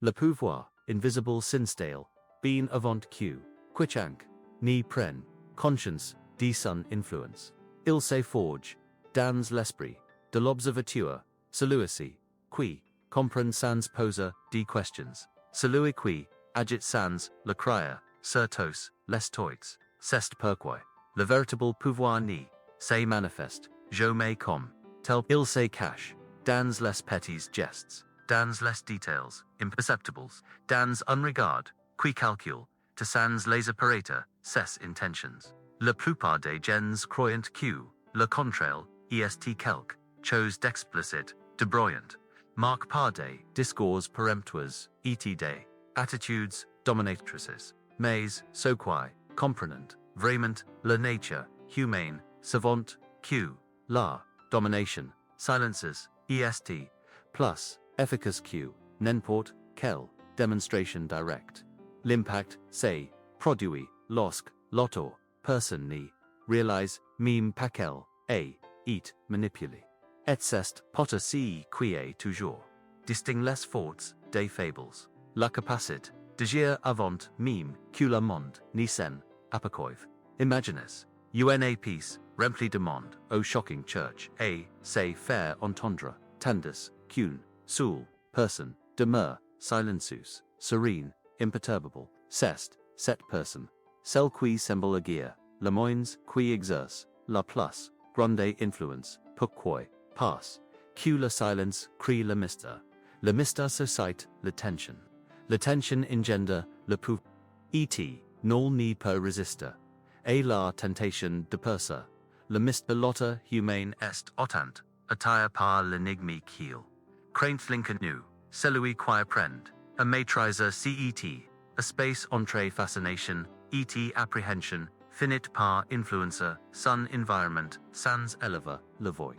Le pouvoir, invisible sinstale, bien avant que, quichank, ni pren, conscience, di sun influence. Il se forge, dans l'esprit, de l'observateur, celui qui, comprend sans poser de questions, celui qui, agit sans, le crier, certos, l'estoix, c'est pourquoi, le véritable pouvoir ni, se manifeste, jamais comme, tel il se cache, dans les petits gestes, dans les details, imperceptibles, dans un regard, qui calcule, to sans les apparaître, ses intentions. La plupart des gens croyant que, le contraire, est quelque chose d'explicite, de brillant, marque par des discours peremptoires, et des attitudes dominatrices, mais, so qui, comprenant, vraiment, la nature, humaine, savant, que, la, domination, silences, est, plus, efficace que, n'importe quelle, démonstration directe. L'impact, c'est, produit, lorsque, l'auteur, personne ni, réalise, même paquel, et manipulé. Et c'est, poter si qui est toujours, distingue les forces, des fables, la capacité, d'agir avant, même, que le monde, ni sen, apacoive. Imagines, une piece, remplie de monde, au shocking church, et, c'est faire entendre, tandis, qu'une, seule, personne, demeure, silencieuse, serene, imperturbable, c'est, cette personne, celle qui semble agir, le moins, qui exerce, la plus, grande influence, pourquoi, parce, que le silence crée le mystère suscite la tension engendre le pouvoir, et, nul n'y peut résister, et la tentation de percer, le mystère l'autre humain est autant, attiré par l'énigme qu'il, craint l'inconnu, celui qui apprend, à maîtriser cet, espace entre fascination, et apprehension, finit par influencer son environnement sans élever le voix.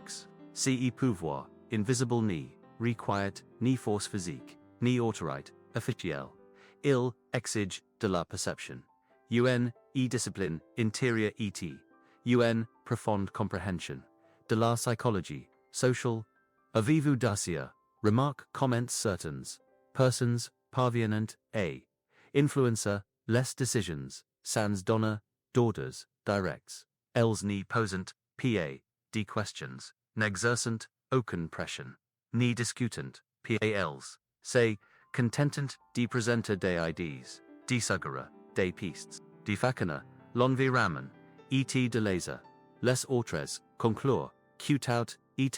Ce pouvoir, invisible ni, requiert, ni force physique, ni autorité, officielle. Il exige de la perception. Un, discipline, intérieure et une, profonde compréhension. De la psychologie, social. Avez-vous dacier, remarque comments certains, persons, parviennent, et, influencer, les décisions, sans donner, d'ordres, directs. Elles n'y posent, pa, des questions, n'exercent, aucune pression, ni discutent, pa elles, se, contentent, de présenter des idées, de suggérer, des pistes, de façonner, l'environnement, et de laser, les autres, conclure, tout et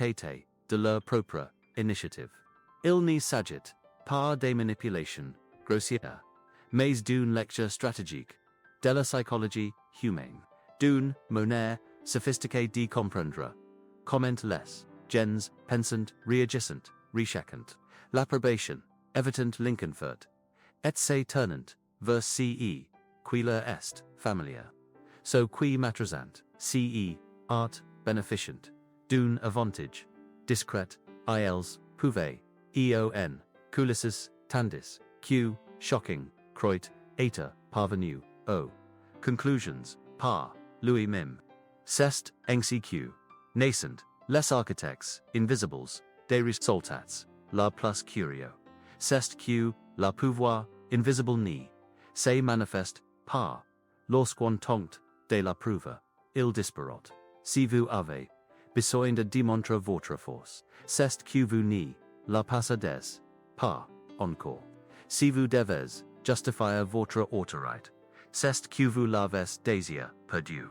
de leur propre initiative. Il n'y s'agit pas des manipulations grossières, mais d'une lecture stratégique de la psychologie humaine, d'une manière sophistiquée de comprendre comment les gens pensent, réagissent, recherchent l'approbation, évitant l'inconfort, et se tournant vers ce qui leur est familier. So qui maîtrisant ce art bénéficient d'un avantage discret, ils pouvaient, eon, coulisses, tandis, que, shocking, croit, être, parvenu, aux conclusions, par lui-même. C'est ainsi que, naissent, les architectes, invisibles, des résultats, la plus curieux. C'est que, la pouvoir, invisible ni, se manifeste, par, lorsqu'on tente, de la prouver, il disparaît. Si vous avez besoin de démontrer votre force, c'est que vous n'y la possédez pas encore. Si vous devez justifier votre autorité, c'est que vous l'avez déjà perdu.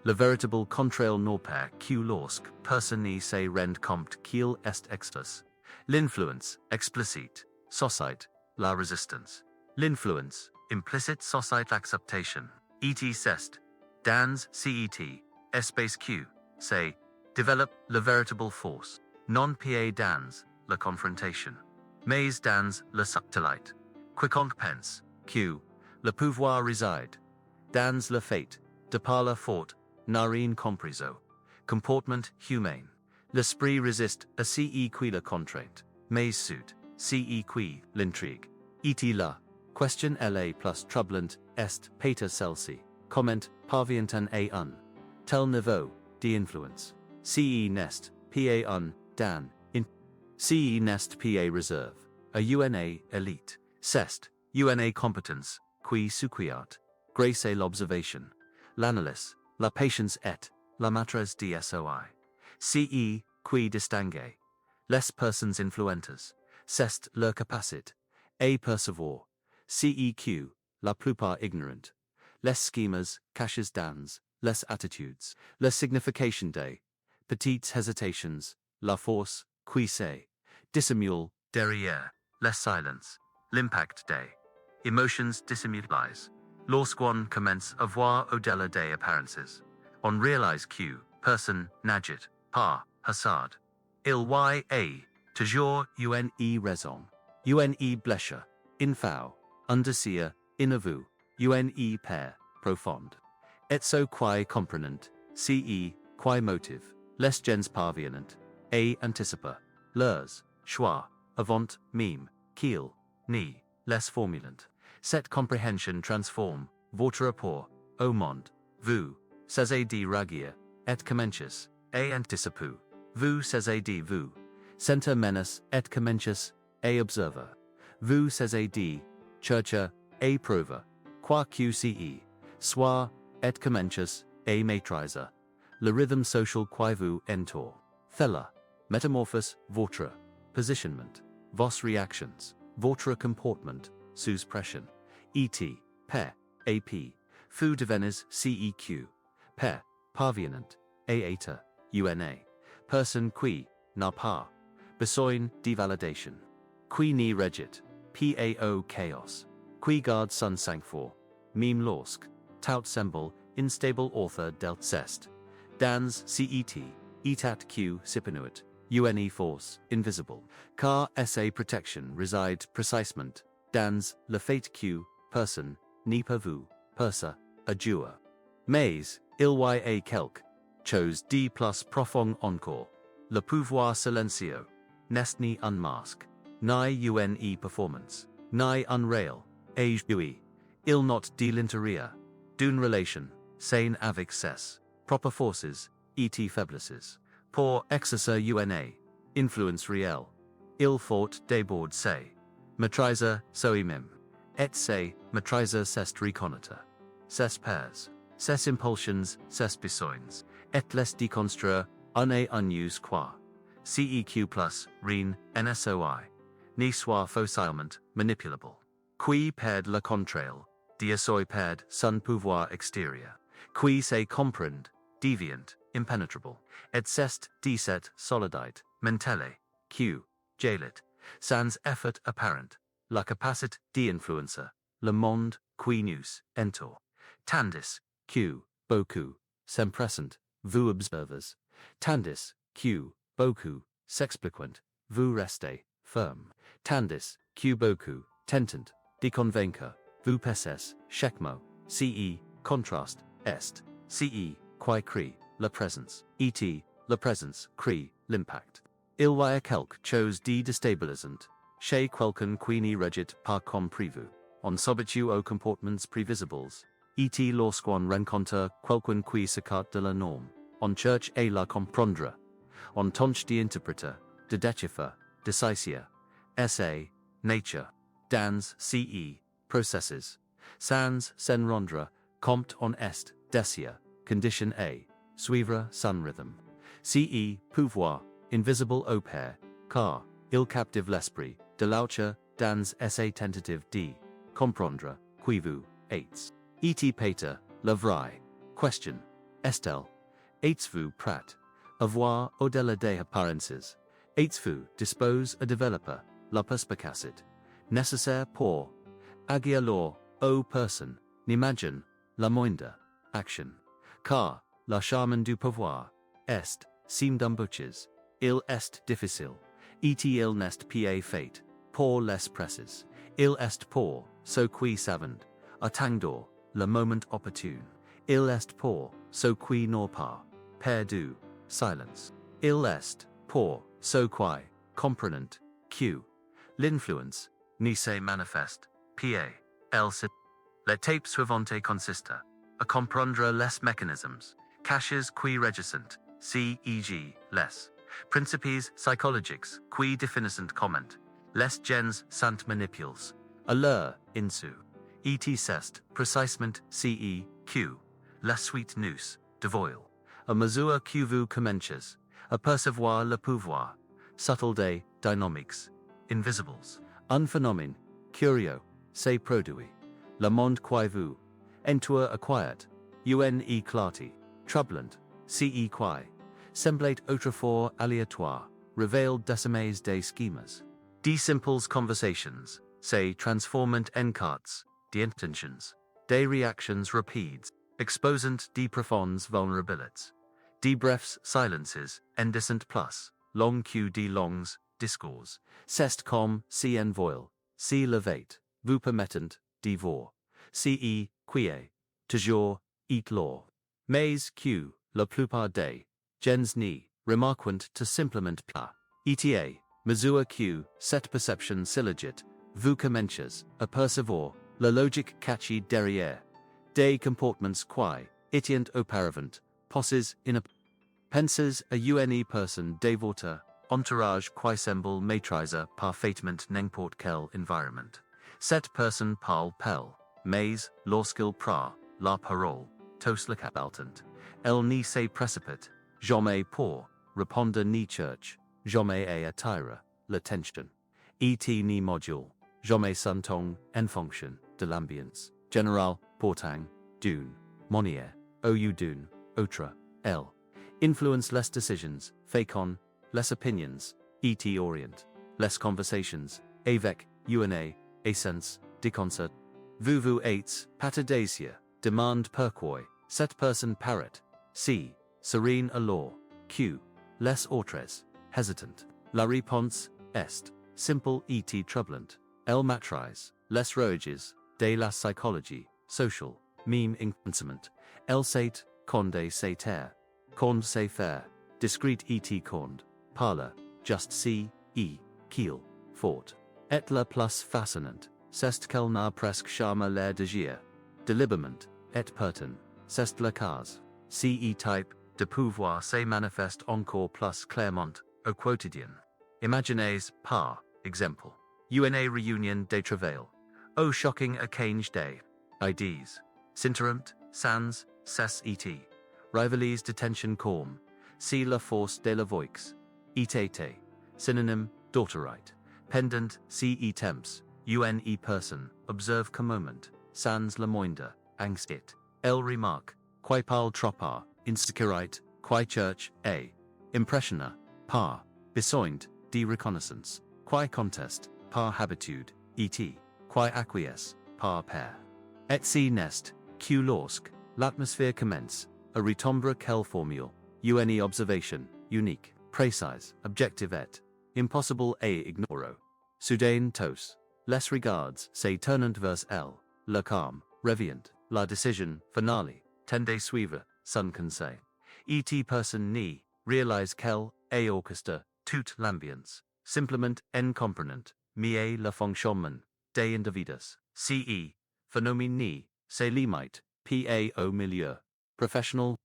Le véritable contrôle n'opère que lorsque personne ne se rend compte qu'il est extérieur. L'influence explicite suscite la résistance. L'influence implicite suscite l'acceptation. Et c'est dans cet espace que se développe la véritable force, non pas dans la confrontation, mais dans la subtilité. Quiconque pense que le pouvoir réside dans le fait de parler fort n'a rien compris au comportement humain. L'esprit résiste à ce qui le contrainte, mais sud, ce qui l'intrigue. Et la question la plus troublante est peut celle-ci. Comment parvient-on à un tel niveau d'influence? Ce n'est pas un dan in. Ce n'est pas réserve à une élite. Cest, una competence, qui suquiat, grace et l'observation, l'analyse, la patience et la maîtrise de soi. Ce, qui distingue, les personnes influentes, c'est leur capacité, à percevoir, ceq, la plupart ignorant, les schemas, cachés dans, les attitudes, la signification des, petites hésitations, la force, qui se, dissimule, derrière, les silences, l'impact des, emotions dissimulées, lorsqu'on commence à voir au-delà des apparences, on réalise que, personne n'agit, par hasard. Il y a, toujours une raison, une blessure, info, un désir, inavou, une peur, profonde. Et so qui comprenant, ce, qui motive, les gens parviennent, à anticiper, leurs, choix, avant, même, qu'ils, ni, les formulant. Cette compréhension transforme, votre rapport, au monde, vous, cessez de réagir, et commencez, à anticiper, vous cessez de vous, sentir menace, et commencez, à observer, vous cessez de, chercher, à prouver, quoi que ce, soit, et commences, à maîtriser, le rhythm social qui vous entoure, fait la, métamorphose, votre, positionnement, vos réactions, votre comportement, sous pression, et, paix, ap, fou devenez ceq, paix, parvenant, à, una, personne qui, n'a pas, besoin de validation, qui n'y rejette, pao chaos, qui garde son sang-froid, même lorsque, tout semble, instable author delt cest, dans cet, etat q sipinuit, une force, invisible, car sa protection réside précisément, dans le fait que, personne, n'est pas vous, persa, adjure. Mais, il y a quelque chose de plus profond encore, le pouvoir silencieux, n'est ni un masque, ni une performance, ni un réel, et joué, il not de l'intérieur, d'une relation, saine avec ses, propres forces, et faiblesses, pour exercer une influence réelle, il faut d'abord se, maîtriser soi-même, et se maîtriser c'est reconnaître, ses peurs, ses impulsions, ses besoins, et les déconstruire, en un use quoi, ceq plus, rien, nsoi, ni soit facilement manipulable, qui perd le contrôle, de soi perd son pouvoir extérieur, qui se comprend, déviant, impenetrable, et c'est de cette solidité mentale, qui, jaillit, sans effort apparent, la capacité d'influencer, le monde qui nous entoure, tandis que, beaucoup, s'empressent, vous observez, tandis que, beaucoup, s'expliquent, vous restez, ferme, tandis que beaucoup, tentent, de convaincre, vous passez, chacmo, ce, contraste, est, ce, qui crée, la présence, et, la présence, crée, l'impact. Il y a quelque chose de déstabilisant, chez quelqu'un qui n'y rejette pas comme prévu, on s'habitue aux comportements prévisibles, et lorsqu'on rencontre quelqu'un qui s'écarte de la norme, on cherche à la comprendre, on tente d'interpréter, de déchiffrer, de saisir, sa, nature, dans ce, processes, sans s'en rendre compte on est, désir, condition a, suivre son rythme, ce, pouvoir, invisible au père, car, il captive l'esprit, de l'autre, dans sa tentative de, comprendre, qui vous, êtes. Et Peter, la vraie, question, est-elle, êtes-vous prêt, à voir au-delà des apparences, êtes-vous dispose à développer, la perspicacité, nécessaire pour, agir alors, aux personnes, n'imagine, la moindre, action, car, la charme du pouvoir, est, sim d'embûches, il est difficile, et il n'est pas fait, pour les presses, il est pour, ceux qui savent, attendent, le moment opportune, il est pour, ceux qui n'ont pas, perdu, silence, il est, pour, ceux qui, comprenant, que, l'influence, ni se manifeste, pa, l'étape suivante consiste, à comprendre les mécanismes, cachés qui régissent, c.e.g. les principes psychologiques qui définissent comment, les gens sont manipules, allure, insu. Et cest, précisement, ce, la suite nous, dévoile. A mesure que vous commencez, à percevoir le pouvoir, subtle des dynamics, invisibles. Un phénomène, curieux, se produit. Le monde que vous, entoure acquired, une clarté, troublante, ce qui, semblait autrefois aléatoire, révèle décimés des schemas. Des simples conversations, se transforment en cartes, d'intentions, des réactions rapides, exposant des profondes vulnérabilités. Des brefs silences, indécent plus, long que des longs discours, c'est comme si en voile, si levait, vous permettant, de voir, ce qui est, toujours, et l'or. Mais que, la plupart des, gens n'y, remarquent tout simplement pas. Eta, mesure que, cette perception s'illégit, vous commencez, à percevoir, la logique cachée derrière, des comportements qui, étant auparavant, posés in a penses à une personne dévote, entourage qui semble maîtriser parfaitement n'importe quel environnement. Cette personne parle peu, mais, lorsqu'il prend la parole, tous le cabaltant, elle n'y se précipite, jamais pour répondre ni church, jamais à attirer l'attention. Et ni module, jamais son ton en fonction de l'ambiance générale, portant, d'une manière, ou d'une autre, elle influence less decisions, fécond, less opinions, et orient, less conversations, avec, une essence, de concert. Vous êtes, patadacia, demande pourquoi, cette personne paraît, si, serene alors, que, les autres, hésitant. La réponse, est, simple et troublante. Elle maîtrise, les rouages, de la psychologie, social, même inconscient. Elle sait, conde se taire. Conde se faire, discrète et conde, parle, just si, qu'il, fort. Et la plus fascinante, c'est qu'elle n'a presque jamais l'air d'agir, délibérément, et pourtant, c'est le cas. Ce type de pouvoir se manifeste encore plus clairement, au quotidien. Imaginez, par exemple, une réunion de travail. Au shocking échange des ideas, s'interrompt, sans, et rivalises de tension calm, si la force de la voix, et synonym, d'autorite, pendant, si temps, une personne, observe qu'un moment, sans la moindre, angst, elle remarque, qui parle trop pas, insécurite, qui cherche, impressionna, par, besoin, de reconnaissance, qui conteste, par habitude, qui acquiesce, par peur. Et si n'est, que lorsque, l'atmosphère commence, à retomber quelle formule, une observation, unique, précise, objective et, impossible à ignorer. Soudain tous, les regards se tournent vers elle, le calme, revient, la décision, finale, tende suivre, son conseil. Et personne n'y, réalise qu'elle, a orchestre, toute l'ambiance, simplement en comprenant, mais le fonctionnement, des individus, ce, phénomène ni, se limite, pa au milieu, professionnel.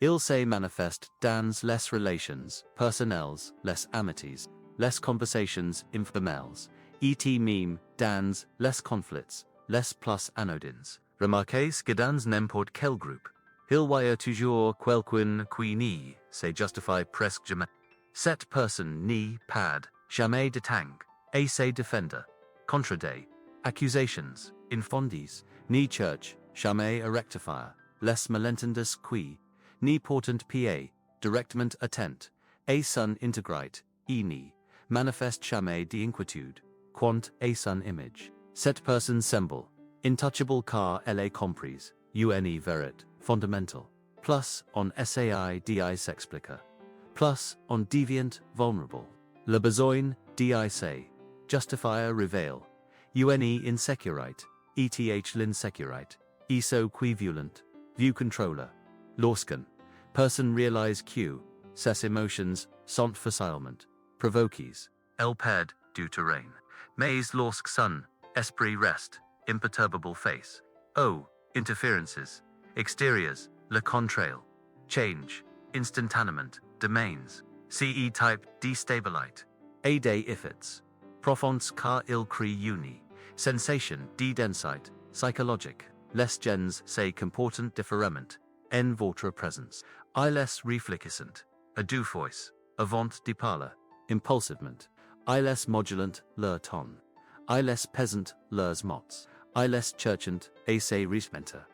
Il se manifeste dans les relations personnelles, les amitiés, les conversations informelles, et même dans les conflits, les plus anodins. Remarquez que dans n'importe quel groupe, il y a toujours quelqu'un qui n'y se justifie presque jamais. Cette personne n'y pas jamais de temps, et se défendre, contre des accusations infondées, ni cherche jamais à rectifier, les malentendus qui, ni portant pa, directement attent, et son intégrite, et ni, manifeste jamais d'inquiétude, quant à son image. Cette personne semble, intouchable car elle est comprise, une vérité, fondamentale, plus on sai di s'explique, plus on devient vulnérable. Le besoin di se, justifier révèle, une insécurité, eth l'insécurité, iso qui violent, view controller. Lorsqu'une personne réalise que ses émotions sont facilement provoquées, elle perd du terrain. Mais lorsque son esprit reste imperturbable face aux interférences extérieures, le contrôle, change, instantanément, domaines, ce type déstabilite, et des effets profonds car il crée une Sensation, die Densheit, psychologique, les gens say comportant diffèrement, en votre présence. I les réfléchissant, à deux fois, avant de parler, impulsivement. I les modulant, leur ton. I les pesant, leurs mots. I les cherchant, assez respecter.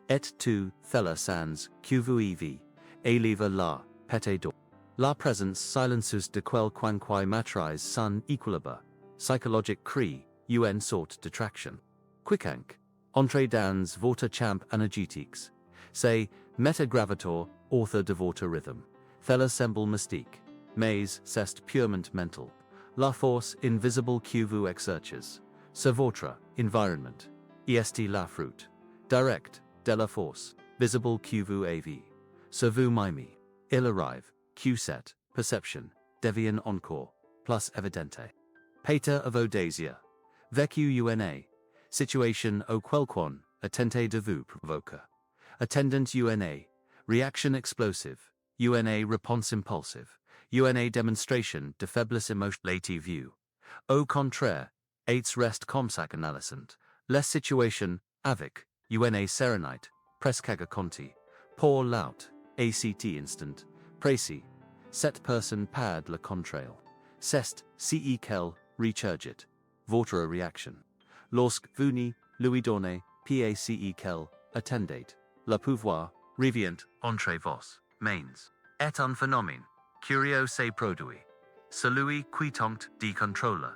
Et tu, thella sans, que vous y élève la, pete d'or. La présence silencieuse de quelqu'un matrise son équilibre, psychologique cri, une sorte d'attraction. Quiconque, entre dans votre champ énergétiques, c'est metagravator, author de votre rhythm. Thella semble mystique, mais c'est purement mental. La force invisible que vous exerces, c'est votre environnement. Est la fruit direct de la force visible que vous avez. C'est vous-même. Il arrive, que cette perception devient encore plus évidente. Pater of audacia. Vécu una. Situation au quelqu'un, attente de vous provoque. Attendant una. Reaction explosive. Una réponse impulsive. Una demonstration de faiblesse émotive view. Au contraire, aids rest comme analysant. Les situation, avec, una serenite, presque conti. Pour laut, act instant, précis. Cette personne pad le contrail. C'est, ce qu'elle, recharget. Votre réaction. Lorsque vous ne lui donnez, pace qu'elle, attendait. Le pouvoir, revient, entre vos mains. Est un phénomène. Curieux se produit. Celui qui tente de contrôler.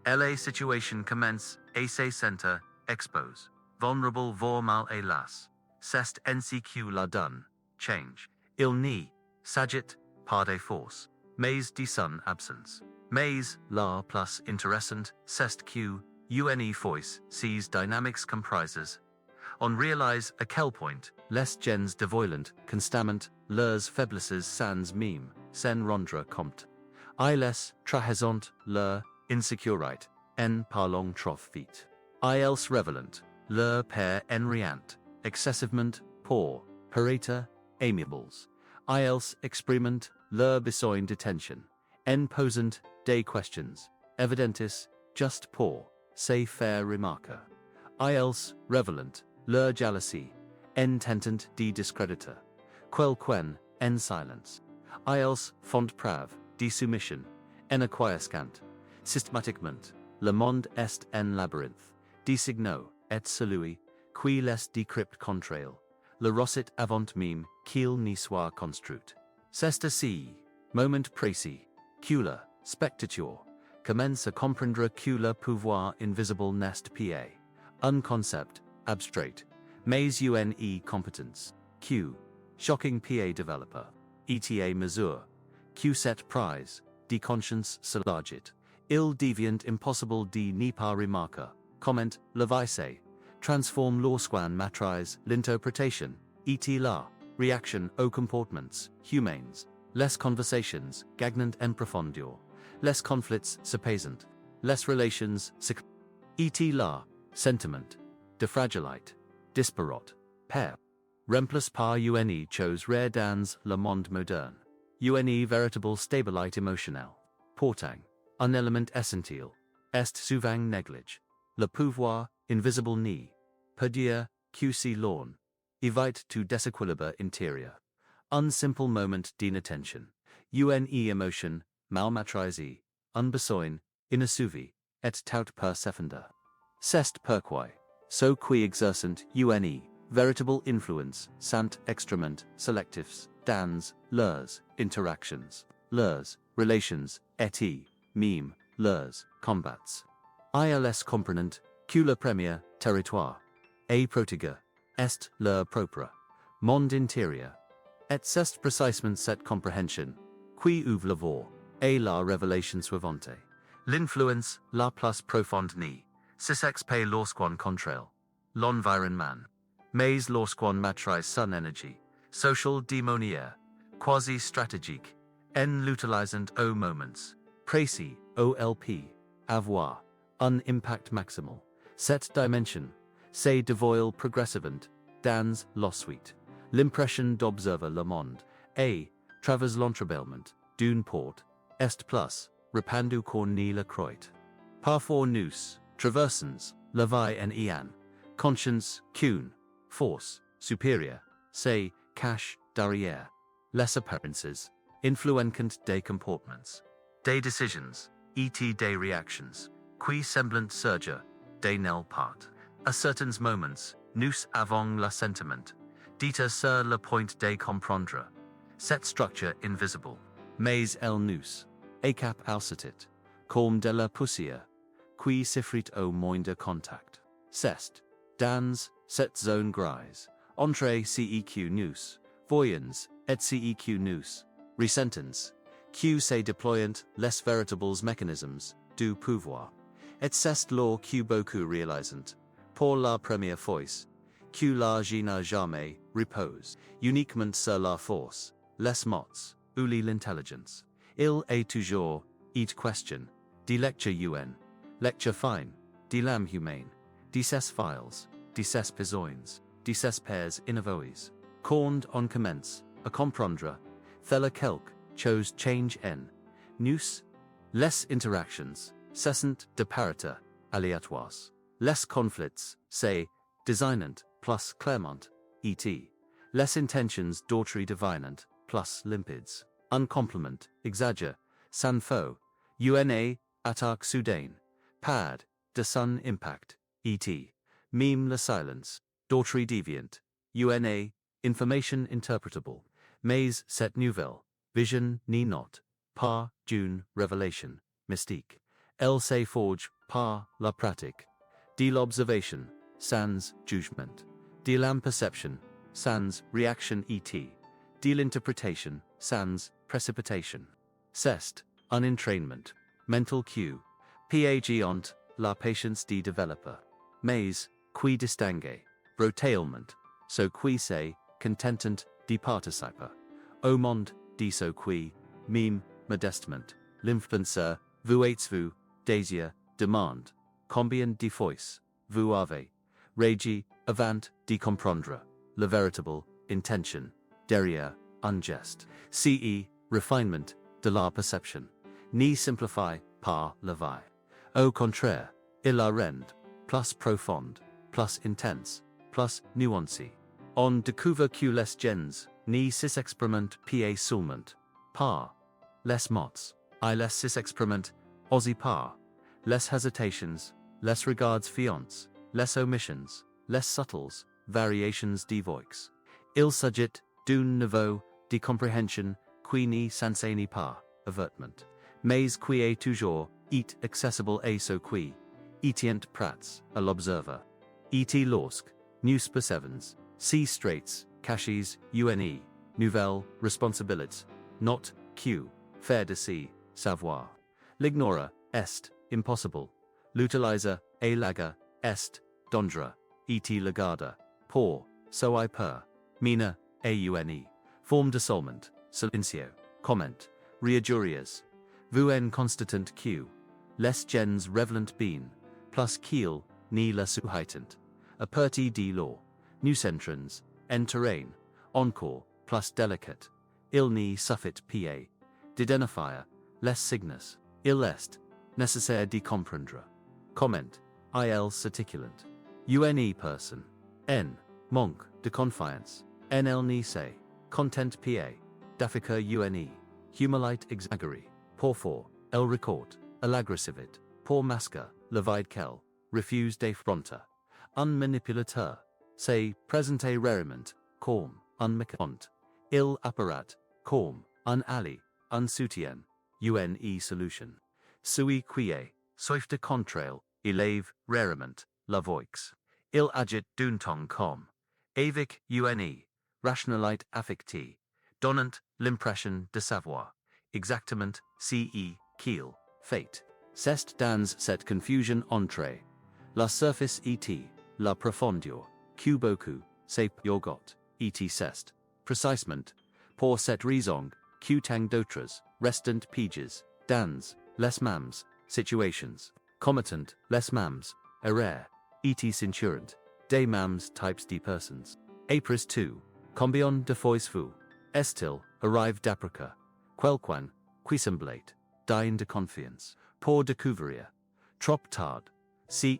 La situation commence, et se sent, expose. Vulnerable vor mal et las. C'est ainsi que la donne, change. Il n'y s'agit pas de force, mais de son absence. Mais, la plus intéressante, c'est que, une fois ces dynamics comprises, on réalise à quel point, les gens dévoilant constamment leurs faiblesses sans même s'en rendre compte. I les trahissant leur insécurité, en parlant trop vite. Ils révélant leur père en riant, excessivement, pour, paraître, aimables. Ils expriment leur besoin d'attention, en posant des questions, evidentes, juste pour, se faire remarquer. Ils révélant leur jalousie, en tentant de discréditer, quelqu'un, en silence. Ils font preuve de soumission, en acquiescant. Systématiquement, le monde est un labyrinthe, de signaux, et celui, qui les décrypte contrail, le recite avant même qu'il n'y soit construit. C'est ici, moment précis, que le spectateur commence à comprendre que le pouvoir invisible n'est pas un concept abstrait, mais une compétence, que, shocking pa développeur, eta mesure, que cette prise, de conscience s'élargit, il devient impossible de n'y pas remarquer, comment, le vice, transforme lorsqu'on maîtrise l'interprétation, et la réaction aux comportements humains, les conversations gagnant en profondeur, les conflits s'apaisant, les relations et la sentiment de fragilité, disparate, pair, remplace par une chose rare dans le monde moderne, une véritable stabilité émotionnelle, portant un élément essentiel, est souvent négligé. Le pouvoir, invisible ni, peut dire que si l'on évite tout déséquilibre intérieur. Un simple moment d'inattention, une émotion, mal maîtrisée, un besoin, inassouvi, et tout peut s'effondrer. C'est pourquoi, ceux qui exercent une véritable influence sont extrêmement sélectifs dans leurs interactions, leurs relations, et même leurs combats. Ils comprennent que le premier territoire est protégé, est leur propre monde intérieur. Et c'est précisément cette compréhension qui ouvre la voie et la révélation suivante. L'influence la plus profonde ni s'exprime lorsqu'on contrôle l'environnement, mais lorsqu'on maîtrise son énergie, social de manière quasi stratégique, en l'utilisant aux moments précis, OLP, avoir un impact maximal. Cette dimension, c'est dévoile progressivement dans la suite. L'impression d'observer le monde, et, travers l'entrebellement d'une porte, est plus, répandu qu'on n'y le croit. Parfois nous, traversons, la vie en ian. Conscience, qu'une. Force, superior. Se, cache, derrière. Les appearances, influencant des comportements. Des décisions, et des reactions. Qui semblant surgir, des nel part. À certains moments, nous avons le sentiment d'être sur le point de comprendre. Cette structure invisible. Mais elle nous échappe alcitit, comme de la poussière, qui s'effrite au moindre contact. C'est dans cette zone grise, entre ceq nous, voyons, et ceq nous, ressentons, que se déployant les véritables mécanismes du pouvoir. Et c'est là que beaucoup réalisent, pour la première fois, que l'argent n'a jamais repose uniquement sur la force, les mots, ou l'intelligence. Il est toujours une question de lecture humaine, lecture fine, de l'âme humaine, de ses files, de ses besoins, de ses pairs inavois. Quand on commence à comprendre, faire quelque chose change en nous, les interactions cessent de paraître aléatoires. Les conflits se designant plus clairement, et les intentions d'autres devinant plus limpides. Un compliment exagère, sans faux, une attaque soudaine, pas de son impact, et même le silence, d'autres déviant, une information interpretable, mais cette nouvelle vision n'est not pas d'une révélation mystique. Elle se forge par la pratique, de l'observation, sans jugement, de l'imperception, sans réaction et de l'interprétation, sans précipitation. C'est un entraînement mental qui piégeant la patience des développeurs, mais qui distingue brutalement ce qui se contentant de participer au monde de ce qui, même modestement, l'influencer, vous êtes-vous, désir, demande, combien de fois, vous avez, régi, avant de comprendre, la véritable intention, derrière, un geste. Ce refinement de la perception, ni simplifie par la vie. Au contraire, il la rend plus profonde, plus intense, plus nuancée. On découvre que les gens ni s'expérimentent pas seulement par les mots, et les s'expérimentent aussi par les hesitations, les regards fiants, les omissions, les subtles variations de voix. Il s'agit d'un niveau de compréhension qui n'est censé ni pas avertement, mais qui est toujours et accessible à ceux qui étient prêts à l'observer. Et lorsque nous percevons ces traits cachés une nouvelle responsabilité, not que faire de si savoir. L'ignore est impossible. L'utiliser et laga est dondra et le garda pour so I per mina aune. Forme de seulement, silencieux, comment, reajurias. Vous en constatant que les gens revelant bien, plus qu'il ni la suhaitant. A partir de law, nous entrons, en terrain, encore, plus délicate. Il n'y suffit pas d'identifier les signes. Il est nécessaire de comprendre. Comment, il s'articulant. Une personne, en manque de confiance, en elle ni se content pa, d'afficher une humilité exagérée. Parfois, elle record à l'agressivité, pour masquer le vide qu'elle refuse d'affronter. Un manipulateur se présente rarement comme un méchant. Il apparaît comme un allié, un soutien, une solution. Celui qui est soif de contrôle élève rarement la voix. Il agit d'un ton comme avec une rationalité affectée, donnant l'impression de savoir exactement ce qu'il fait. C'est dans cette confusion entre la surface et la profondeur que beaucoup se perdent, et c'est précisément pour cette raison que tant d'autres restent piégés dans les mêmes situations, commettant les mêmes erreurs, et s'insurant des mêmes types de personnes. Après tout, combien de fois vous est-il arrive d'après quelqu'un qui semblait digne de confiance pour découvrir trop tard ce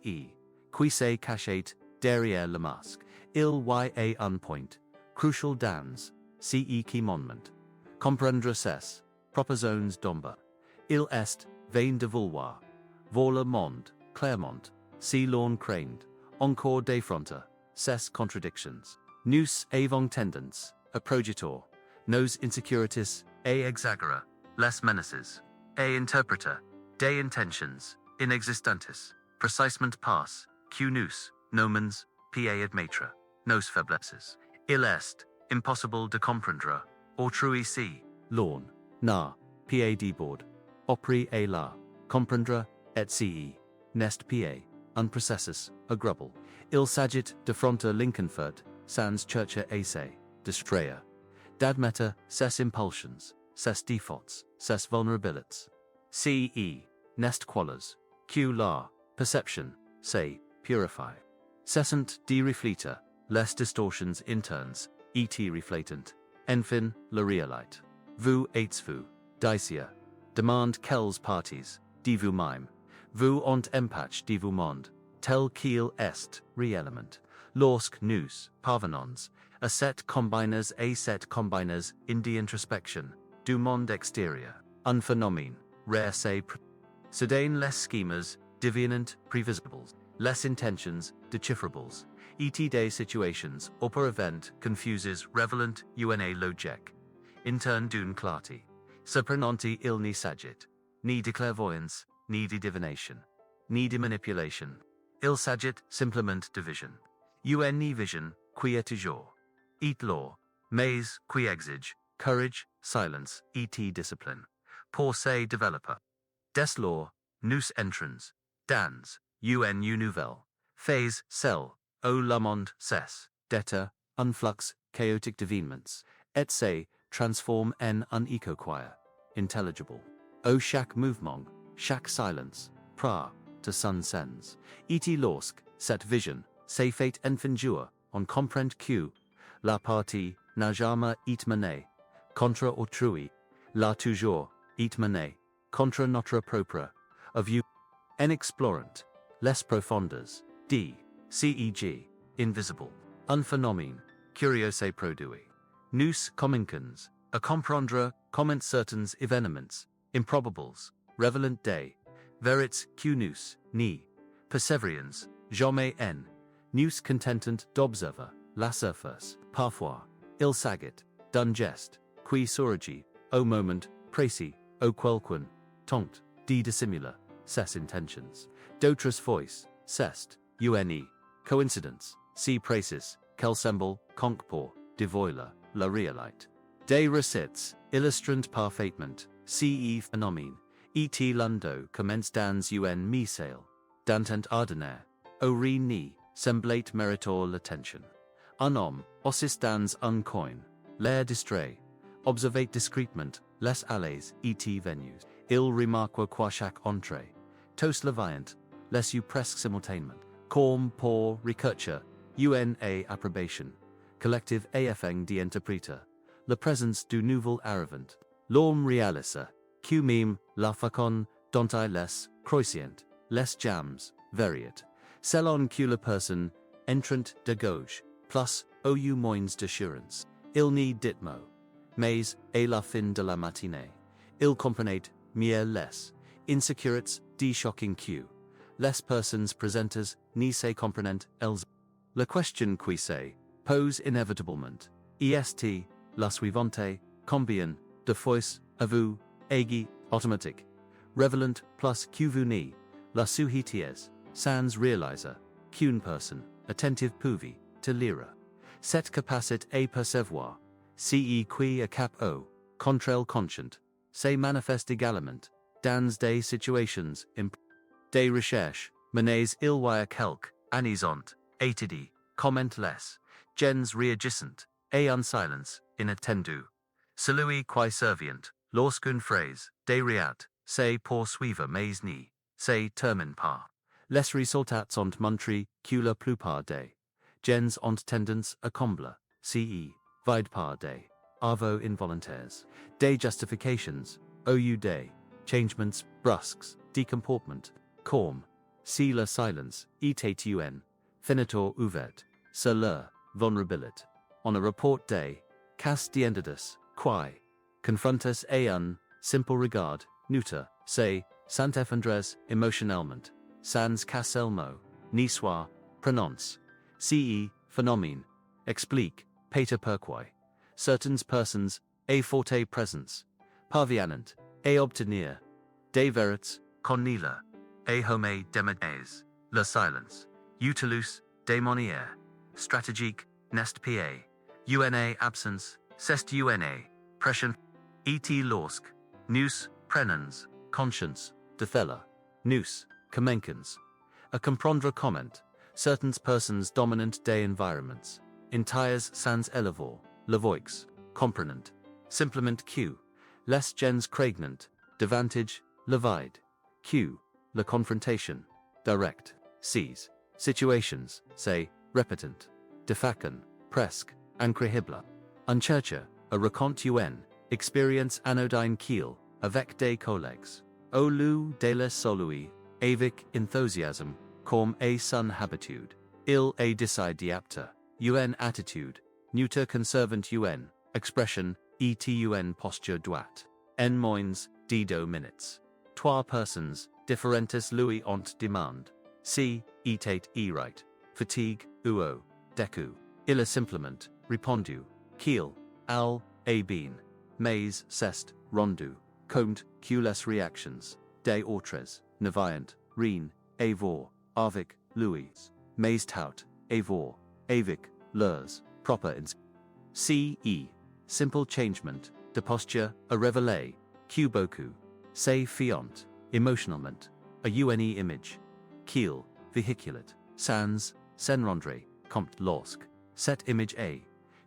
qui sait cachés, derrière le masque. Il y a un point crucial dans ce qui monmente. Comprendre ses propositions d'ombre. Il est vain de vouloir voir le monde clairement, si l'on craint encore d'affronter ses contradictions. Nous avons tendance à projeter nos insecurities et exagérer les menaces et interpréter des intentions inexistantes précisément parce que nous nommons pas admettre nos faiblesses. Il est impossible de comprendre autrui si l'on n'a pas d'abord appris à la comprendre et si n'est pas un processus agréable. Il s'agit d'affronter l'inconfort sans chercher à se distraire, d'admettre ses impulsions, ses défauts, ses vulnérabilités. Ce n'est quales que la perception se purifie. Cessant de refléter les distorsions internes et reflétant, enfin, la réalité. Vous êtes-vous désir, demande quelles parties de vous-même vous ont empêché de vous monde, tel qu'il est réellement. Lorsque nous parvenons à cette combinaison in the introspection du monde extérieur, un phénomène rare soudain les schemas deviennent prévisibles, les intentions déchiffrables, et des situations auparavant confuses révélant une logique interne d'une clarté surprenante. Il n'y s'agit ni de clairvoyance, ni de divination, ni de manipulation. Il s'agit simplement de vision. Une vision qui est toujours et l'or, mais qui exige courage, silence et discipline pour se développer. Dès lors, nous entrons dans une nouvelle phase, celle où le monde cesse d'être un flux chaotique d'événements et se transforme en un écho clair, intelligible. Où chaque mouvement, chaque silence, part de son sens. Et lorsque cette vision s'est faite enfin jour, on comprend que la partie n'a jamais été menée contre autrui, l'a toujours été menée contre notre propre vue. En explorant les profondeurs de CEG invisible, un phénomène curieux s'est produit. Nous commençons à comprendre comment certains événements improbables révélant des vérités que nous n'y percevrions jamais en nous contentant d'observer la surface. Parfois, il s'agit d'un geste qui surgit au moment précis au quelqu'un tente de dissimuler ses intentions. D'autres fois, c'est une coïncidence si précise qu'elle semble pour dévoiler la réalité. Des recettes illustrant parfaitement ce phénomène et l'undo commence dans une missile d'entente ordinaire, aurait ni semblait méritor l'attention. Un homme assis dans un coin, l'air distrait, observait discrètement les allées et venues. Il remarqua qu'à chaque entrée, tous les voyants les eut presque simultanément, comme pour rechercher une approbation collective afin d'interpréter la présence du nouvel arrivant. L'homme réalisa que même la façon dont il les croissant, les jams variat, selon que la personne entrant de gauche, plus au moins d'assurance. Il n'y dit mot, mais à la fin de la matinée, il comprenait mieux les insécurités de chacun que les personnes présentes n'y se comprenant elles. La question qui se pose inévitablement est la suivante: combien de fois avez-vous agi automatique, révélant plus que vous n'y la souhaitiez, sans réaliser qu'une personne attentive pouvait te lire. Cette capacité à percevoir ce qui est cap au contrôle conscient se manifeste également dans des situations des recherches menées il y a quelques années ont étudié comment les gens réagissent à un silence inattendu. Celui qui survient lorsqu'une phrase dérape se poursuivre mais n'y se termine pas. Les résultats ont montré que la plupart des gens ont tendance à combler ce vide par des aveux involontaires, des justifications, au lieu des changements brusques de comportement, comme si la silence, etate un, finitor uvet, sur leur vulnerabilité. On a report day, cas diendidas, quae, confrontas un, simple regard, neuter, say, sant effondres, emotionellement, sans cas elmo, ni soit, prononce, ce, phénomène, explique, pater perquae, certains persons, a forte présence, parviennent, a obtenir, des verits, connila, a home demedes, la silence, utilus, des manière, stratégique, nest pa, una absence, cest una, pression, et lorsque, nous, prenons, conscience, dévoile, nous, commençons, a comprendre comment, certains persons dominant des environments, entires sans élevor, le voix, comprenant, simplement q, les gens craignant, davantage, le vide, q, la confrontation, direct, sees, situations, say, repetent, defacon, presque, increhible, unchurcher, a raconte un, experience anodyne kiel, avec des collègues, au lieu de la solui, avec enthusiasm, comme a son habitude, il a decide diapta, un attitude, neuter conservant un, expression, et un posture droite, en moins, de minutes. Trois persons, differentes lui ont demande, si, etate right, fatigue, uo, decu, illa simplement, répondu, kiel, al, a bien, mais, cest, rendu, compte, que les réactions, des autres, neviant, rien, avor, avec, louis, mais tout, avor, avec, leurs, proper ins. Ce, simple changement, de posture, a révélé, que beaucoup, say fiant, emotionellement, a une image, kiel, vehiculate, sans, s'enrendre, compte lorsque, cette image a,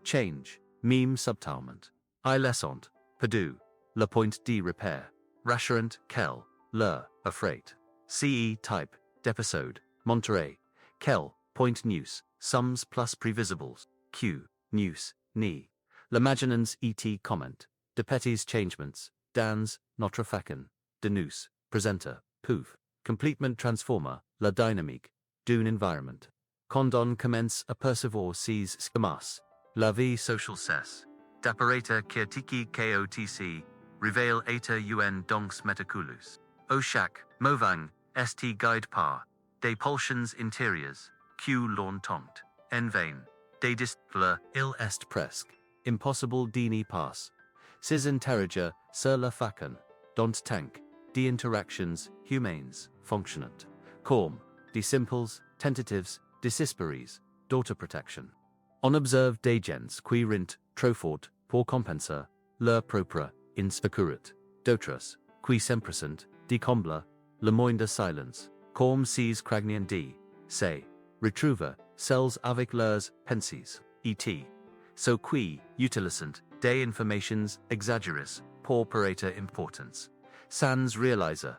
change, meme subtilement, I laissant, perdu, le point de repère, rassurant, quel, leur, affrait, ce type, d'episode, Monterey, quel, point news, sums plus previsibles, q, news, ni, l'imaginans et comment, de petits changements, dans, notre facon, de nous, presenter, pouf, completement transformer, la dynamique, d'une environment. Quand on commence à percevoir ces schemas, la vie sociale cesse, d'apparaître critique kotc, révèle être un donc metaculus. Au chaque, mauvais, est guide par, des pulsions intérieures, que longtemps, en vain, des disciples, il est presque, impossible d'y passe. Ces interroger sur la facon, dont tank, des interactions humaines, fonctionnant, comme, des simples, tentatives, desesperies, d'autoprotection. On observe des gens qui rint, trop fort, pour compenser, leur propre, insecurité, d'autres, qui s'empressent, de combler, le moins de silence, comme s'ils craignaient de, say, retrouver, celles avec leurs pensées, et, so qui, utilisant, des informations exagérées, pour paraître importance, sans réaliser,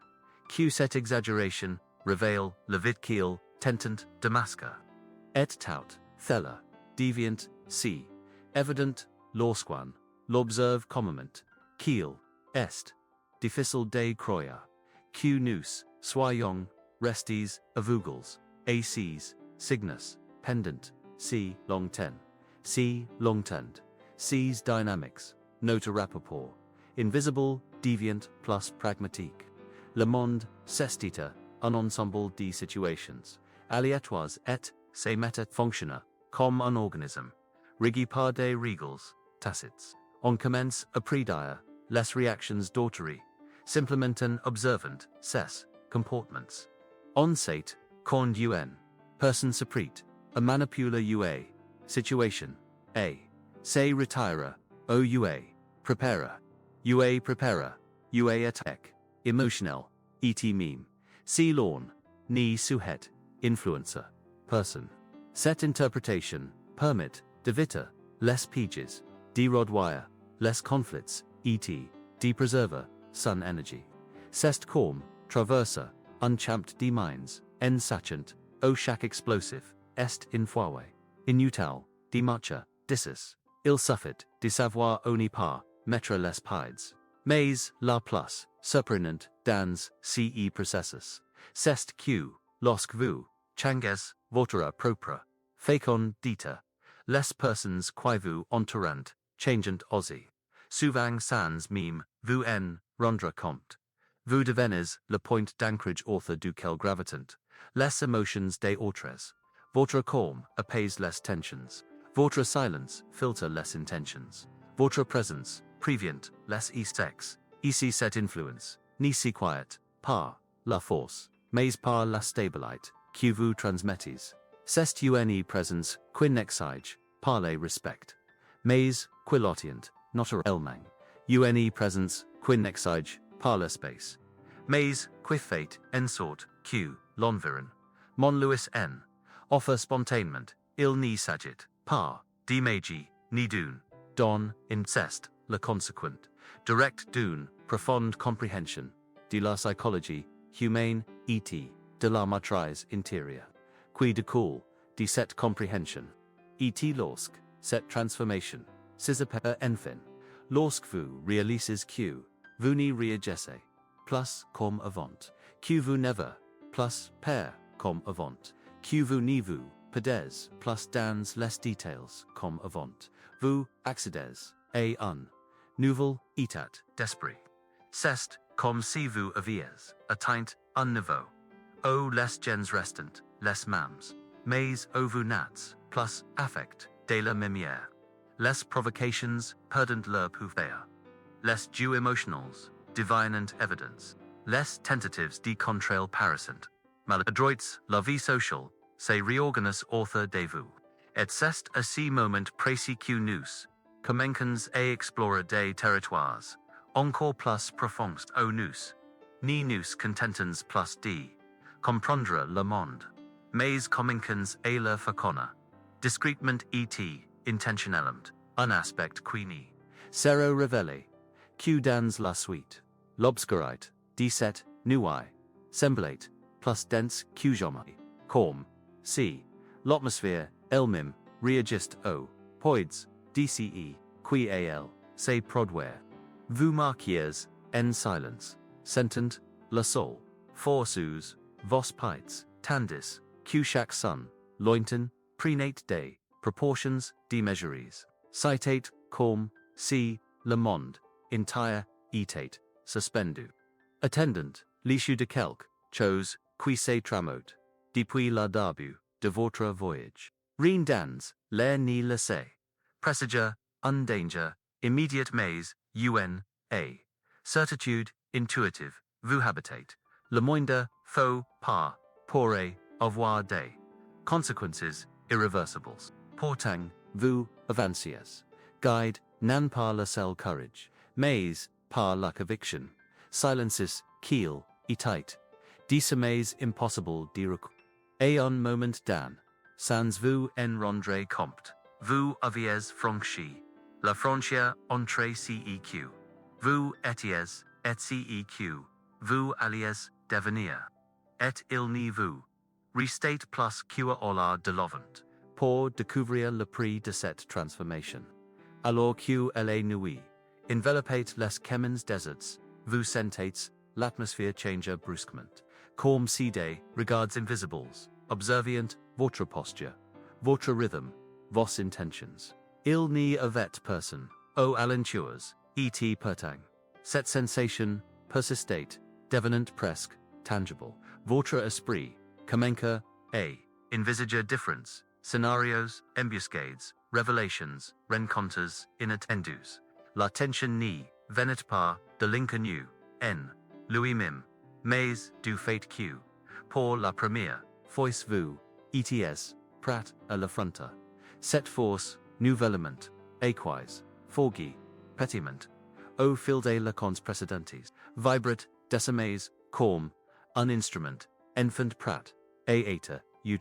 que cette exagération, révèle, le vide qu'il, tentant, de masquer. Et tout, thella, deviant, si, evident, lorsqu'on, l'observe communément, qu'il, est, difficile de croire, que nous, soyons, restés, aveugles, assis, signes, pendant, si, longtemps, ces dynamics, note rapport, invisible, deviant, plus pragmatique. Le monde, c'est un ensemble de situations, aléatoires et, ces méta fonctionnent, comme un organisme, régi par des règles, tacites. On commence à prédire, les réactions d'autrui, simplement en observant, ces, comportements. On sait, quand un, person s'apprête, a manipula ua, situation, a, se retire, o ua, prepara, ua attack, emotionnel, et meme, si l'on, ni sujet, influencer, person. Cette interpretation, permit, d'éviter, les pièges, de réduire, les conflits, et, de préserver, son énergie. C'est comme, traverse, unchampt de minds, en sachant, au chaque explosif, est in foire, inutile, de marcher, dissus, il suffit, de savoir on pas, mettre les pieds. Mais, la plus, surprenant, dans, ce processus, c'est que, lorsque vous, changes, votre propre, fécond dita, les personnes qui vous entourant, changeant aussi, souvent sans même, vous en rendre compte. Vous devenez le point d'ancrage author duquel gravitant, les émotions des autres. Votre calme apaise les tensions. Votre silence filtre les intentions. Votre présence prévient les échecs. Ici cette influence, ni si quiet, par la force, mais par la stabilité, que vous transmettez. C'est une présence qui n'exige par le respect, mais qui l'obtient naturellement. Une présence qui n'exige par l'espace, mais qui fait en sorte que l'environ, mon Louis N. offre spontanément, il n'y s'agit pas d'imager, ni d'une, don, inceste, la conséquente, direct d'une profonde compréhension de la psychologie humaine et de la maîtrise intérieure, qui découle de cette compréhension, et lorsque cette transformation s'opère enfin, lorsque vous réalisez que vous n'y réagissez plus comme avant, que vous n'avez plus peur comme avant, que vous n'y vous perdez plus dans les détails comme avant, vous accédez à un nouvel état d'esprit. C'est comme si vous aviez atteint un niveau, où les gens restent les mêmes, mais où vous n'êtes plus affect de la manière. Les provocations perdent leur pouvoir. Les jeux émotionnels deviennent évidents. Les tentatives de contrôle paraissent maladroits. La vie sociale se réorganise autour de vous. Et c'est à ce moment précis que nous commençons à explorer des territoires encore plus profonds où nous contentons plus de comprendre le monde, mais commençons à le faire discrètement et intentionnellement, un aspect qui ni sera révélé que dans la suite. L'obscurité de cette nuit semblait plus dense que jamais, comme si l'atmosphère elle-même réagisse aux poids DCE qui à elle se produire. Vous marquiez en silence, sentant le sol, forceuse vos pieds, tandis que chaque son, lointain, prenait des proportions démesurées. C'était comme si le monde entier était suspendu, attendant l'issue de quelque chose qui se trame depuis le début de votre voyage. Rien dans l'air ni laissé présager un danger immédiat mais a certitude intuitive vous habitate. Le moindre faux pas pourrait avoir des conséquences irréversibles. Pourtant, vous avanciez, guide non par le seul courage, mais par la conviction. Silences qu'il était désormais impossible de reculer. Et un moment donné, sans vous en rendre compte, vous aviez franchi la frontière entre CEQ. Vous étiez et CEQ. Vous alliez devenir. Et il n'y vous restait plus qu'à de l'avant pour découvrir le prix de cette transformation. Alors que elle nuit, enveloppait les chemins déserts, vous sentez l'atmosphère changer brusquement, comme si des regards invisibles observant votre posture, votre rythme, vos intentions. Il n'y avait personne, aux alentours, et pourtant, cette sensation persistait, devenant presque tangible. Votre esprit commença à envisager différents scénarios, embuscades, révélations, rencontres inattendues. La tension n'y venait pas de l'inconnu en lui-même, mais du fait que, pour la première fois vous étiez prêt à l'affronter. Cette force nouvellement acquise, forgée, pétiment, au fil des leçons précédentes, vibrate désormais comme un instrument, enfant prêt à être ut.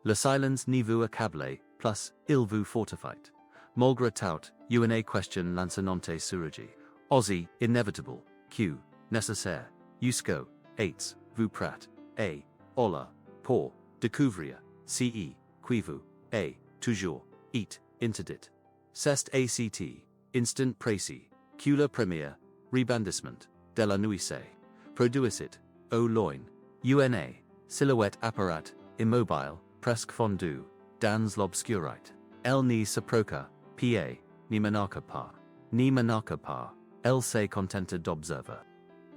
Le silence n'y vous accablait, plus il vous fortifiait. Malgré tout, une question lancinante surgit, aussi inévitable que nécessaire, jusqu'au êtes vous prêt à olla pour découvrir ce qui vous est toujours et interdit. C'est ACT, instant précis, que le premier rebondissement de la nuit se produisit au loin, une silhouette apparat, immobile, presque fondu, dans l'obscurite. Elle ne se proca, pa, ni menarca pas, elle se contenta d'observer.